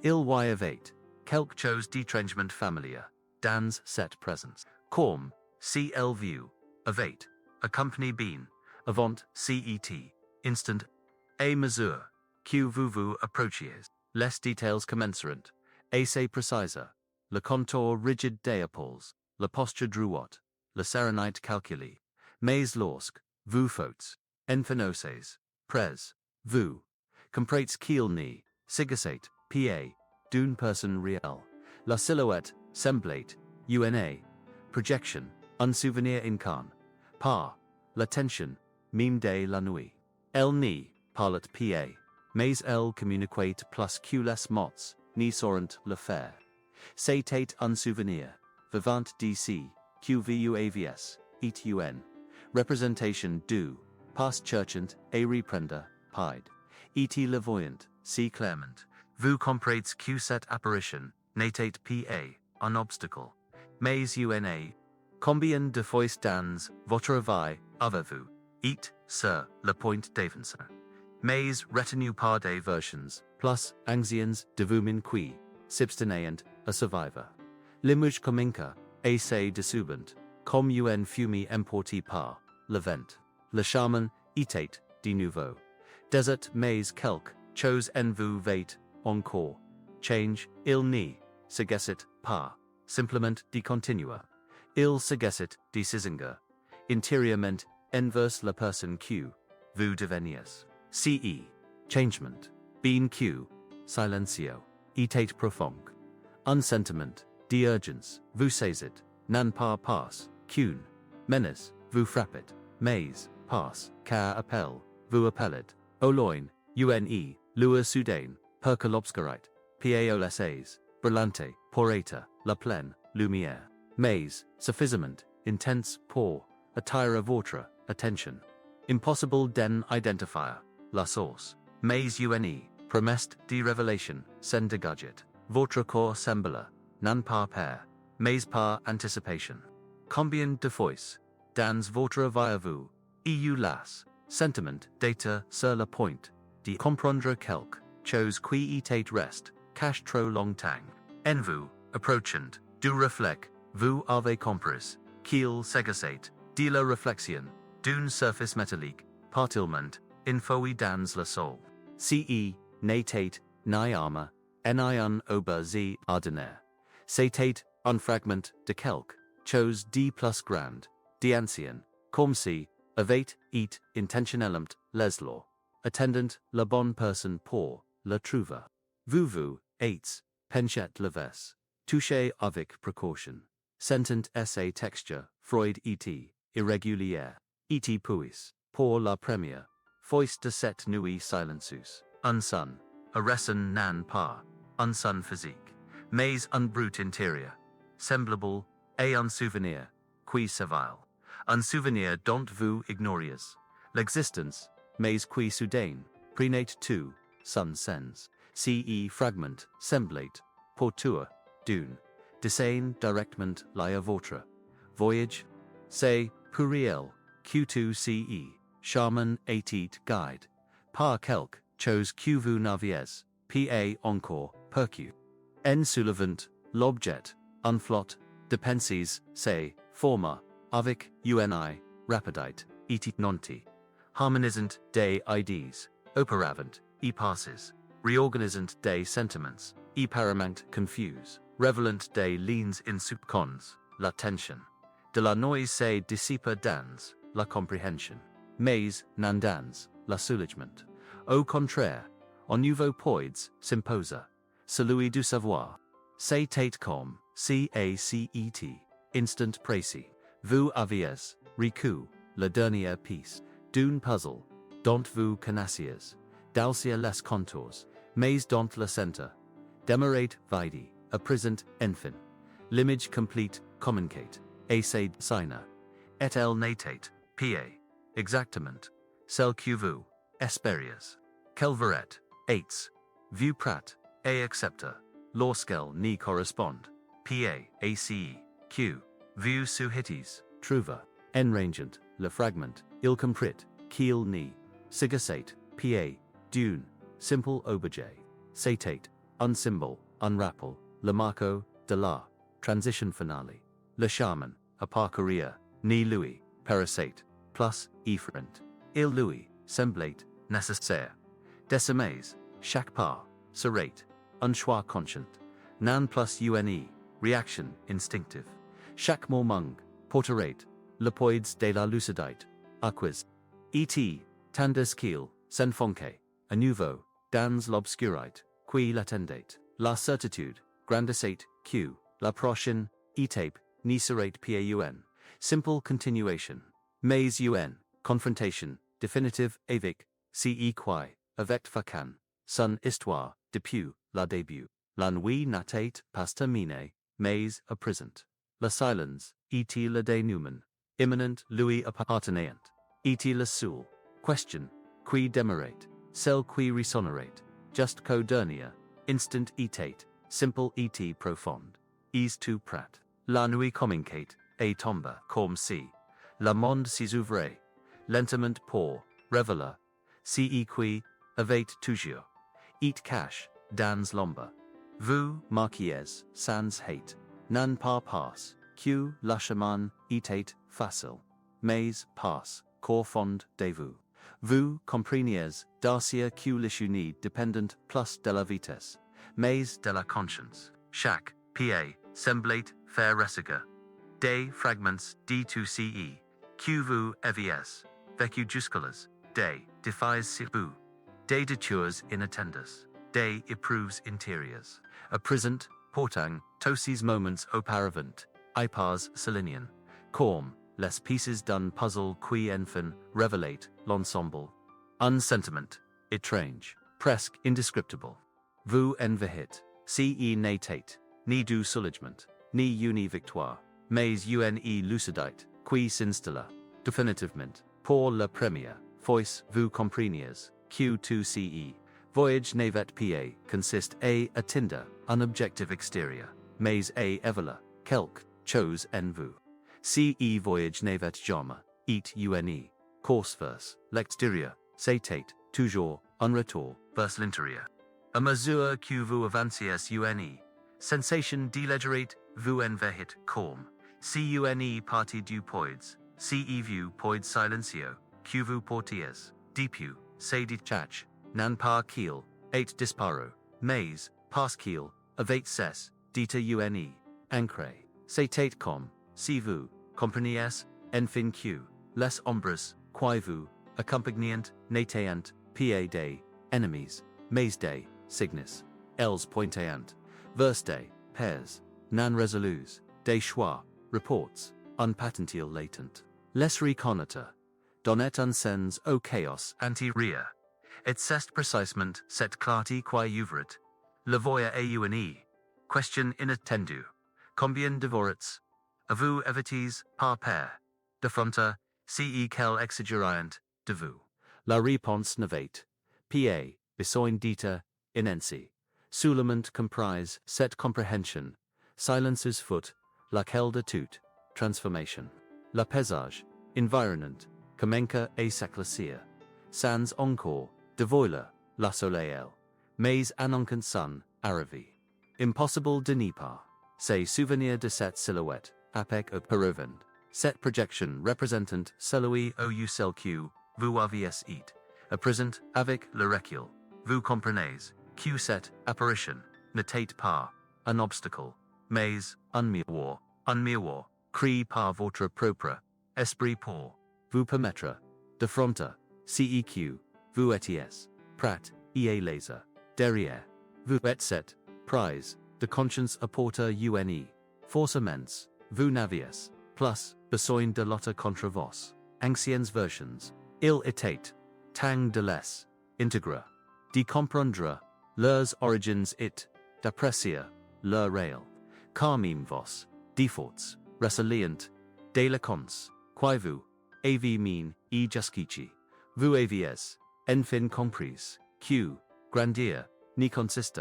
Il y avait, quelque chose d'étrangement familier, dans cette présence. Comme, si elle view, avait, accompagné bien, avant, cet, instant, à mesure, que vous approchiez, les détails commenceront, assez préciser, le contour rigide des épaules, la posture droite, la sérénité calculée, mais lorsque, vous faites, enfoncer, près, vous, comprates qu'il n'y, sigassate, pa, d'une personne réelle, la silhouette, semblate, una, projection, un souvenir incarne, par, la tension, même de la nuit. Elle n'y, parle pa, mais elle communiquait plus que les mots, ni saurent le faire. C'était un souvenir, vivant d'ici, que vous aviez, et un, représentation du, pas cherchant, et reprendre, pied, et le voyant, si clairement, vous comprenez que cette apparition, n'était pas, un obstacle, mais una, combien de fois dans, votre vie, avez-vous, et, sur, le point d'avancer, mais retenu par des versions, plus anciennes de vous-même qui, substinent, a survivre. L'image cominca, et se décubant, comme un fumée emporté par, le vent. Le charme, était, de nouveau. Desert mais quelque, chose en vous vait, encore. Change, il n'y, sagacit, pas, simplement de continua. Il sagacit, de sisinga. Intérieurement, envers la personne que, vous deveniez. Ce, changement, bien que, silencieux, était profond. Un sentiment, d'urgence, vous saisit, n'en pas, qu'une, menace, vous frappet, mais, pas, car appel, vous appellet, au loin, une, lueur soudaine, per que l'obscurite, paolsaise, brillante, porata, la pleine, lumière, mais, suffisamment, intense, pour, attirer votre, attention. Impossible d'en identifier, la source, mais une, promesse de révélation, s'en dégaget. Votre corps semble, non pas peur, mais par anticipation. Combien de fois, dans votre vie vous, eu las, sentiment d'être sur le point, de comprendre quelque chose qui était reste, cache trop longtemps. En vous, approchant, du reflet, vous avez compris, qu'il s'agissait, de la réflexion, d'une surface métallique, partiellement, infouie dans le sol. Ce, n'était, ni arme, ni un objet ordinaire. C'était, un fragment, de quelque, chose de plus grand, d'ancien, comme si, avait, et, intentionnellement, les lois, attendant, la bonne personne pour, le trouver. Vous êtes, penchet leves, touché avec précaution, sentant sa texture, Freud et, irrégulière, et puis, pour la première, fois de cette nuit silencieuse, un son, a raison n'en pas, un son physique, mais un brut intérieur, semblable, et un souvenir, qui s'éveille, un souvenir dont vous ignoriez, l'existence, mais qui soudain, prenait tout, son sens, ce fragment, semblait, pourtour, d'une, dessin directement lié à votre, voyage, c'est, pour réel, Q2CE, charmant et guide, par quelque, chose que vous n'aviez, pa encore, percu. En soulevant, l'objet, un flot, de pensées, c'est, forma, avec, uni, rapidite, et nonti, harmonisant des idées, opéravant, et passes, reorganisant des sentiments, et paramment confuse, revelant des lignes in subcons, la tension. De la noise se dissipe dans, la compréhension, mais, non dans, la soulagement. Au contraire, un nouveau poids s'impose, celui du savoir. C'était comme, CACET, instant précis. Vous aviez, recu, la dernière pièce, d'un puzzle, dont vous connaissiez, d'alcia les contours, mais dont le centre, demeurate vide, à présent, enfin. L'image complète, communicate, et c'est signa. Et elle n'était, pa, exactement, celle que vous, espériez. Qu'elle verrait, aids, vous prat, et accepta, lorsqu'elle n'y correspond, pa, ace, q, vu suhitis, truva, enrangent, le fragment, il comprit, kiel ni, sigasate, pa, dune, simple objet, satate, unsymbol, unrappel, le marco, de la, transition finale, le charman, aparcaria, ni louis, parasite, plus, efferent, il louis, semblate, nécessaire, décimes, chaque pas, serrate, un choix conscient, nan plus une, reaction, instinctive, chaque moment, porterate, lepoids de la lucidite, acquis, et, tandes kiel, senfonque, a nouveau, dans l'obscurite, qui l'attendait, la certitude, grandissate, q, la prochaine, etape, ni serate paun, simple continuation, mais un, confrontation, definitive, avec, ce qui, avec facan, son histoire, depuis, la début, la nuit natate pas terminée, mais à présent, la silence, et le dénouement, imminent lui appartenant, et le seul, question, qui demeurate, celle qui resonerate, just co dernier, instant etate, simple et profonde, is to prat, la nuit communicate, et tombe, comme si, le monde s'ouvrait, lentement pour, révéler, ce qui, avait toujours, et cache, dans l'ombre, vous, marquiez, sans hate, nan pas passe, que la chemin était facile, mais passe, corps fond de vous. Vous compreniez, dacia que l'issue dépendant plus de la vitesse, mais de la conscience. Chaque, pa, semblait faire resiger. Des fragments d2ce, que vous aviez, vécu jusque-là, des défis si vous, des détours inattendus, des épreuves intérieures. À présent, portant, tous ces moments auparavant, pas sélénian, comme, les pieces d'un puzzle qui enfin révélate l'ensemble. Un sentiment, étrange, presque indescriptible. Vous envahit, ce n'était, ni du soulagement, ni une victoire, mais une lucidite, qui s'installa, définitivement, pour la première fois, vous compreniez, Q2CE. Voyage n'avait pas consiste à atteindre un objectif extérieur, mais à évaluer quelque chose en vous. Ce voyage n'avait jamais, et une, course vers l'extérieur, c'était, toujours, un retour vers l'intérieur. À mesure que vous avanciez une, sensation délégérate, vous envahit comme, si une partie du poids, si vous poids silencieux, que vous portiez, depuis, c'est détache, nan pas qu'il, et disparo, mais, parce qu'il, avait cesse, d'être une, ancré, c'était comme, si vous, compreniez, enfin que, les ombres, qui vous, accompagnant, n'étaient, pas des, ennemis, mais des, signes, elles pointant, vers des, pairs, nan résolus, des choix, reports, un potentiel latent. Les reconnaître, donner un sens au chaos antérieur. Et c'est précisément cette clarté qui ouvre, le voie à une, question inattendue, combien de vorats, avez-vous évité, par peur, d'affronter, ce qu'elle exigérant, de vous. La réponse n'avait, pa, besoin d'être, inensi, seulement comprise cette compréhension, silences foot, laquelle de toute, transformation. Le paysage, environnant, commence à s'éclaircir, sans encore, dévoile, la soleil, mais un aucun son, arrivé. Impossible de n'y pas, se souvenir de cette silhouette, avec au paravent, cette projection représentant celui ou celle que, vous aviez it, à présent, avec le recul, vous comprenez, que cette apparition, n'était pas, un obstacle, mais, un miroir, créé par votre propre, esprit pour, vous permettre, d'affronter, ceq, vous étiez, prat, et laser, derrière, vous êtes cette, prise, de conscience apporter une, force immense, vous n'aviez, plus, besoin de lutter contre vos, anciennes versions, il était, temps de les, intégrer, de comprendre, leurs origines et, d'apprécier, leur réel, car même vos, défauts, résilient, délicats, qui vous, avez mean, et jusqu'ici, vous aviez, enfin compris, que, grandir, ni consiste,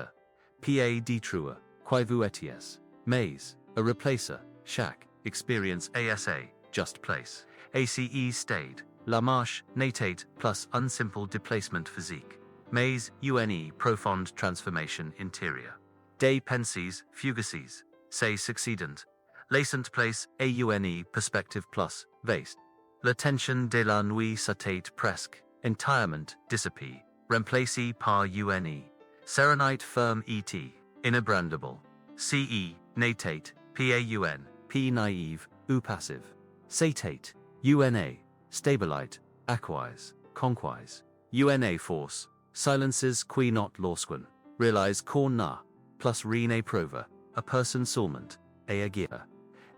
pa détruire, qui vous étiez, mais, à replacer, chaque, experience asa, just place. ACE stayed, la marche, natate, plus unsimple déplacement physique. Mais, une, profonde transformation interior. Des pensées, fugaces, say succeedant. Laissant place, aune, perspective plus, vaste. La tension de la nuit s'atate presque, entirement, dissipé, remplacé par une. Serenite firm et, inébranlable. Ce, natate, paun, p naive, ou passive. Satate, una, stabilite, acquise, conquise. Una force, silences qui not lorsqu'un, realize corn na, plus rene prova, a person soulment, a agira.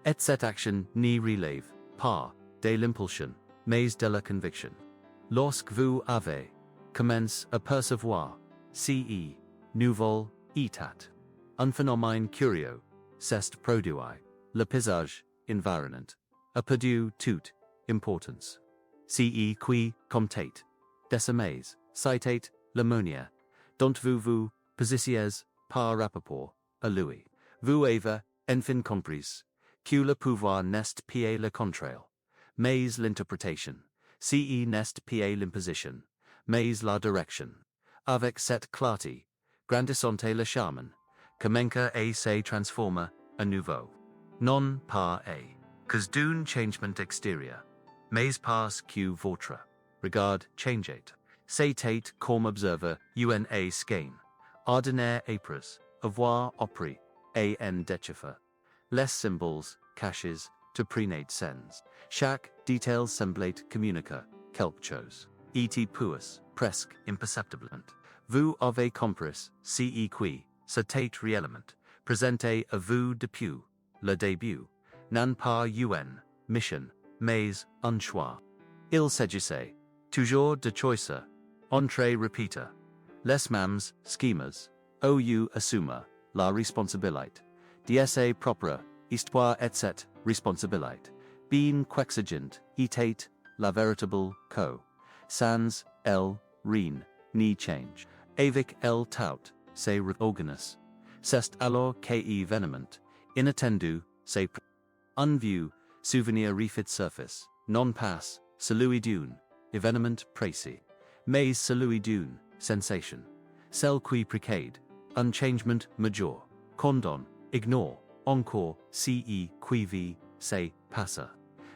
Et cette action ni relève, par, de l'impulsion, mais de la conviction. Lorsque vous avez, commence à percevoir, ce, nouveau, état. Un phénomène curieux, s'est produit, le paysage, environnement, a perdu toute importance. Ce qui, comptate, décimez, citate, l'ammonia, dont vous positiez, par rapport, à lui. Vous avez, enfin compris, que le pouvoir n'est pas le contrôle, mais l'interprétation, ce n'est pas l'imposition, mais la direction. Avec cette clarté, grandissante le charme, commence à se transformer à nouveau. Non pas à cause d'un changement extérieur, mais parce que votre regard changeait. C'était comme observer une skein, ordinaire épris, avoir appris, et en déchiffrer. Les symboles, cachés, te prenaient sens. Chaque détail semblait communiquer quelque chose. Et puis, presque imperceptiblement, vous avez compris ce qui, c'était réellement, présenté à vous depuis le début, non pas une mission, mais un choix. Il s'agissait toujours de choisir, entre repeater, les mêmes schemas, ou assumer la responsabilité, d'esse propre, histoire et cette responsabilité, bien qu'exigente, était la véritable co, sans el, rien, ni change, avec el tout, c'est reorganus. C'est alors qu'événement, inattendu, c'est un vieux, souvenir refit surface, non pas, celui d'une, événement précis, mais celui d'une, sensation, celle qui précède, un changement majeur, condon, ignore, encore, ce qui vit, c'est passa.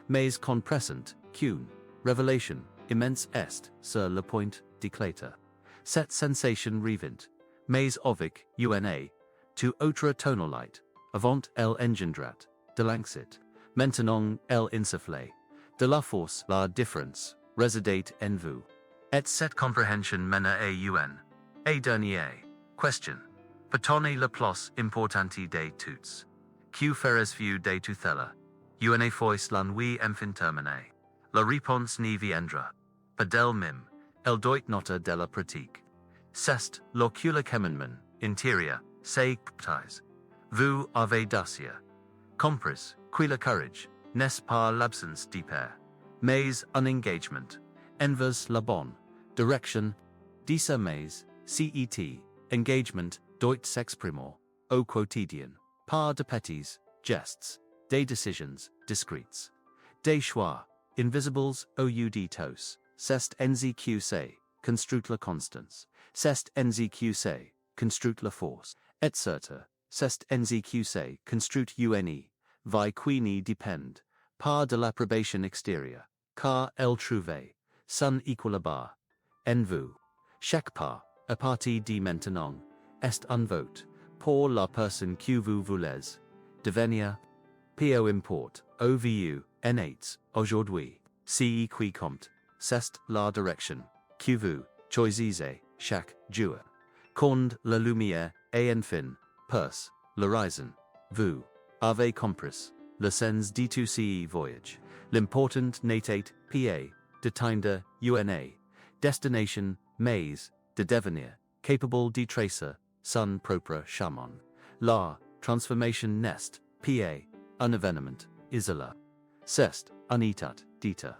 Mais qu'on pressent, qu'une, révélation, immense est, sur le point d'éclater. Cette sensation revint, mais avec, una, to autre tonalite, avant elle engendrat, de l'anxit, maintenant elle insufflait, de la force la différence, résidait en vous. Et cette compréhension mena à un, et dernière, question, peut-on le plus importante de toutes, que feres vous de tutela, une fois l'ennui enfin terminé, la réponse n'y viendra, pas d'elle-même, elle doit noter de la pratique. C'est l'ocula commandement, intérieur, c'est baptise. Vous avez dacia. Compris, qui le courage, n'est pas l'absence d'hyper, mais un engagement, envers la bonne direction, disa mais, cet, engagement, doit s'exprimer, au quotidien, par de petits gestes, des décisions discrètes, des choix, invisibles ou tos, c'est nzqc, construit la constance, c'est nzqc, construit la force, etc. C'est nzqc, construit une, vi qui n'y dépend, pas de l'approbation extérieure, car elle trouve, son équilibre, en vous. Chaque pas, à partir de maintenant, est un vote, pour la personne que vous voulez devenir. Peu importe, où vous en êtes aujourd'hui, ce qui compte, c'est la direction que vous choisissez chaque jour. Quand la lumière est enfin, perce, l'horizon, vous avez compris le sens de tout ce voyage. L'important n'était pas d'atteindre une destination, mais de devenir capable de tracer son propre chemin. La transformation n'est pas un événement isolé. C'est un état d'état.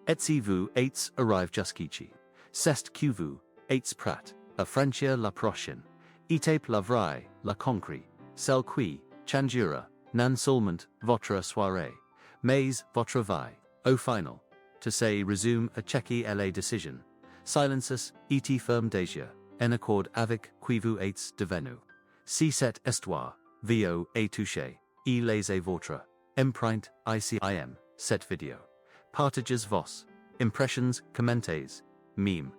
Et si vous êtes arrivé jusqu'ici, c'est que vous êtes prêt à franchir la prochaine étape, la vraie, la concrète, celle qui changera nan seulement votre soirée, mais votre vie, au final. To say resume a checky la decision. Silencieux, et ferme déjà, en accord avec qui vous êtes devenu. Si cette histoire, vo a touché, et laissez votre empreinte ICIM, cette vidéo. Partages vos impressions, commentaires, meme.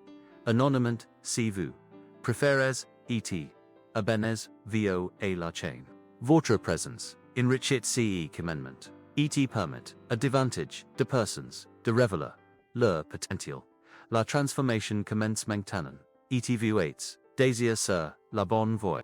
Anonymement, si vous préférez, et abonnez vo a la chaîne. Votre présence, enrichit ce commandement. Et permet, a davantage, de persons, de révéler, leur potentiel. La transformation commence maintenant. Et vous êtes, désir sur la bonne voie.